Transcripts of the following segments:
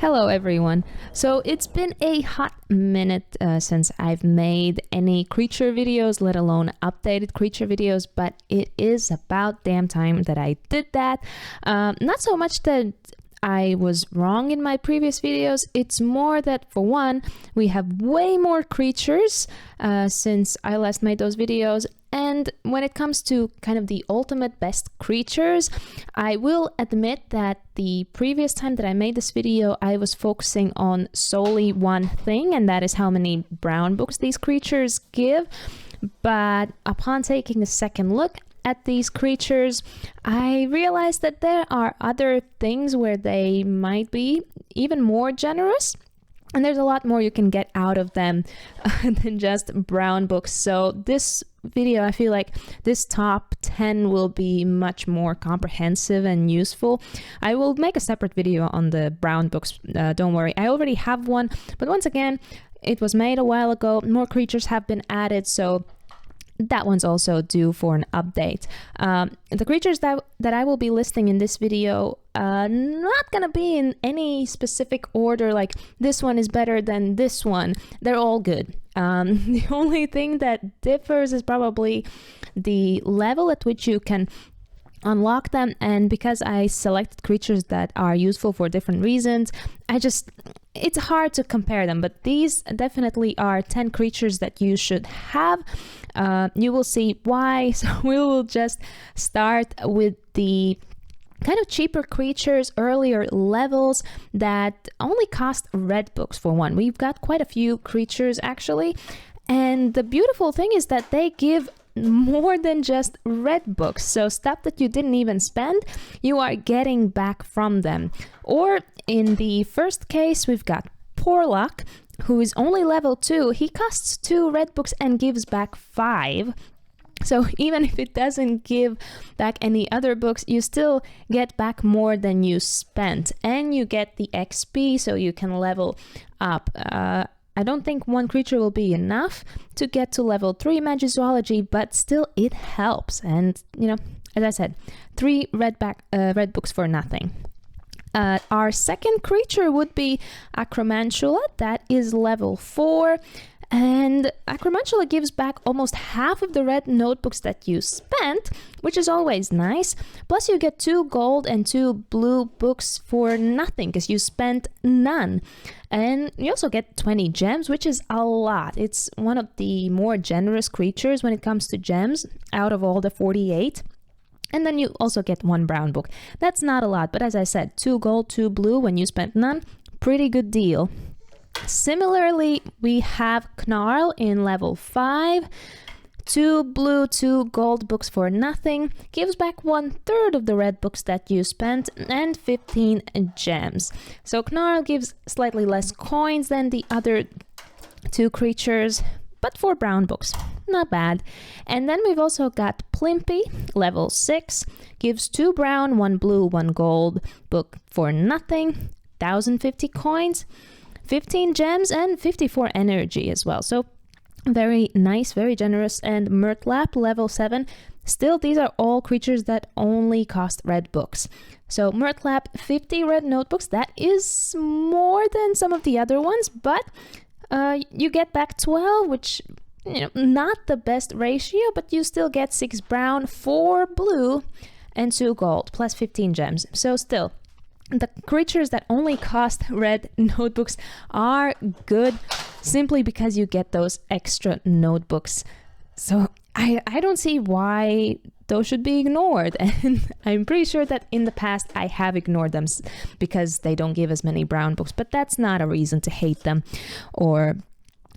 Hello everyone. So it's been a hot minute since I've made any creature videos, let alone updated creature videos, but it is about damn time that I did that. Not so much that I was wrong in my previous videos, it's more that for one, we have way more creatures since I last made those videos. And when it comes to kind of the ultimate best creatures, I will admit that the previous time that I made this video, I was focusing on solely one thing, and that is how many brown books these creatures give. But upon taking a second look at these creatures, I realized that there are other things where they might be even more generous. And there's a lot more you can get out of them than just brown books. So this video, I feel like this top 10 will be much more comprehensive and useful. I will make a separate video on the brown books, don't worry. I already have one, but once again, it was made a while ago. More creatures have been added, so that one's also due for an update. The creatures that I will be listing in this video, not gonna be in any specific order, like this one is better than this one. They're all good. The only thing that differs is probably the level at which you can unlock them, and because I selected creatures that are useful for different reasons, it's hard to compare them, but these definitely are 10 creatures that you should have. You will see why. So we will just start with the kind of cheaper creatures, earlier levels that only cost red books for one. We've got quite a few creatures actually, and the beautiful thing is that they give more than just red books. So stuff that you didn't even spend, you are getting back from them. Or in the first case, we've got Porlock, who is only level 2. He costs 2 red books and gives back 5. So even if it doesn't give back any other books, you still get back more than you spent, and you get the XP so you can level up. I don't think one creature will be enough to get to level 3 Magizoology, but still it helps. And, you know, as I said, 3 red books for nothing. Our second creature would be Acromantula. That is level 4. And Acromantula gives back almost half of the red notebooks that you spent, which is always nice. Plus you get 2 gold and 2 blue books for nothing because you spent none. And you also get 20 gems, which is a lot. It's one of the more generous creatures when it comes to gems out of all the 48. And then you also get 1 brown book. That's not a lot, but as I said, 2 gold, 2 blue when you spent none. Pretty good deal. Similarly, we have Knarl in level 5. 2 blue, 2 gold books for nothing. Gives back 1/3 of the red books that you spent and 15 gems. So Knarl gives slightly less coins than the other 2 creatures, but 4 brown books. Not bad. And then we've also got Plimpy, level 6. Gives 2 brown, 1 blue, 1 gold book for nothing. 1,050 coins. 15 gems and 54 energy as well. So very nice, very generous. And Murtlap, level 7. Still, these are all creatures that only cost red books. So Murtlap, 50 red notebooks. That is more than some of the other ones, but you get back 12, which, you know, not the best ratio, but you still get 6 brown, 4 blue, and 2 gold, plus 15 gems. So still, the creatures that only cost red notebooks are good simply because you get those extra notebooks. So I don't see why those should be ignored. And I'm pretty sure that in the past I have ignored them because they don't give as many brown books, but that's not a reason to hate them or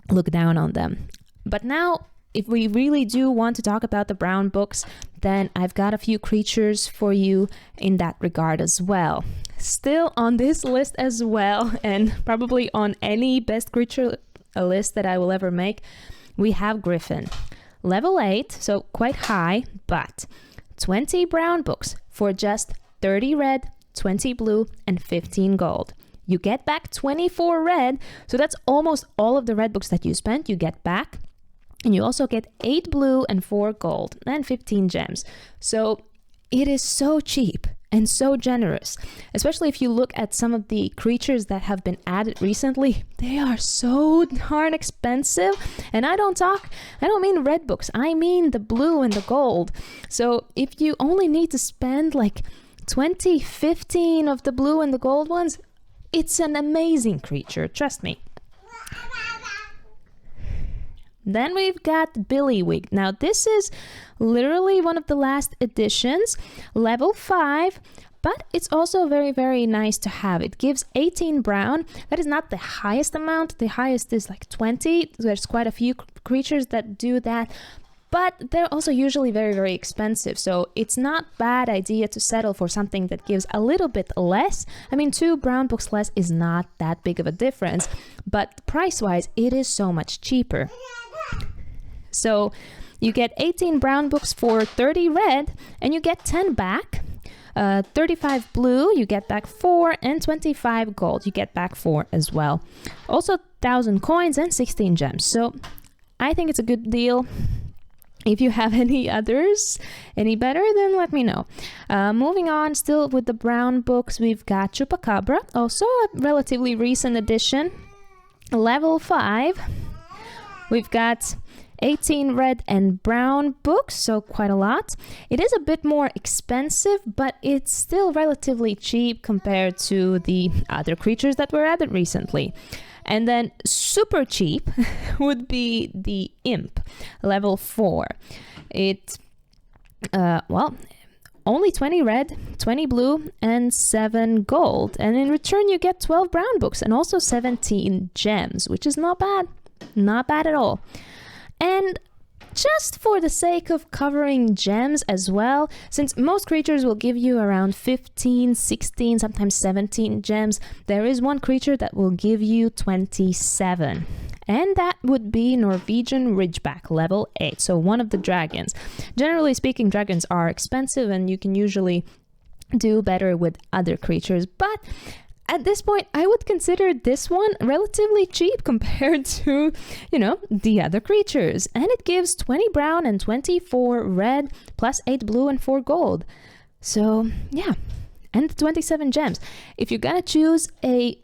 look down on them. But now, if we really do want to talk about the brown books, then I've got a few creatures for you in that regard as well. Still on this list as well, and probably on any best creature list that I will ever make, we have Griffin. Level 8, so quite high, but 20 brown books for just 30 red, 20 blue, and 15 gold. You get back 24 red, so that's almost all of the red books that you spent, you get back. And you also get 8 blue and 4 gold and 15 gems. So it is so cheap and so generous, especially if you look at some of the creatures that have been added recently. They are so darn expensive, and I don't mean red books, I mean the blue and the gold. So if you only need to spend like 15 of the blue and the gold ones, it's an amazing creature, trust me. Then we've got Billywig. Now this is literally one of the last editions, level 5, but it's also very, very nice to have. It gives 18 brown. That is not the highest amount. The highest is like 20. There's quite a few creatures that do that, but they're also usually very, very expensive. So it's not a bad idea to settle for something that gives a little bit less. I mean, 2 brown books less is not that big of a difference, but price-wise, it is so much cheaper. So you get 18 brown books for 30 red, and you get 10 back. 35 blue, you get back 4, and 25 gold, you get back 4 as well. Also 1,000 coins and 16 gems. So I think it's a good deal. If you have any others, any better, then let me know. Moving on, still with the brown books, we've got Chupacabra, also a relatively recent addition, level 5. We've got 18 red and brown books, so quite a lot. It is a bit more expensive, but it's still relatively cheap compared to the other creatures that were added recently. And then super cheap would be the Imp, level 4. It, only 20 red, 20 blue, and 7 gold. And in return, you get 12 brown books and also 17 gems, which is not bad. Not bad at all. And just for the sake of covering gems as well, since most creatures will give you around 15, 16, sometimes 17 gems, there is one creature that will give you 27. And that would be Norwegian Ridgeback, level 8, so one of the dragons. Generally speaking, dragons are expensive and you can usually do better with other creatures, but at this point, I would consider this one relatively cheap compared to, the other creatures. And it gives 20 brown and 24 red, plus 8 blue and 4 gold. So, yeah. And 27 gems. If you're gonna choose a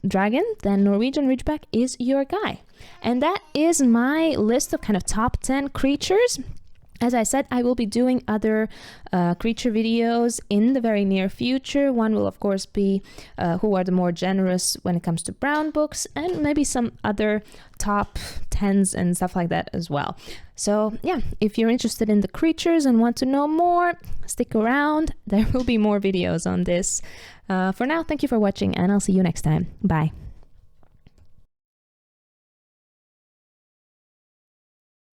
dragon, then Norwegian Ridgeback is your guy. And that is my list of kind of top 10 creatures. As I said, I will be doing other creature videos in the very near future. One will, of course, be who are the more generous when it comes to brown books, and maybe some other top 10s and stuff like that as well. So yeah, if you're interested in the creatures and want to know more, stick around. There will be more videos on this. For now, thank you for watching, and I'll see you next time. Bye.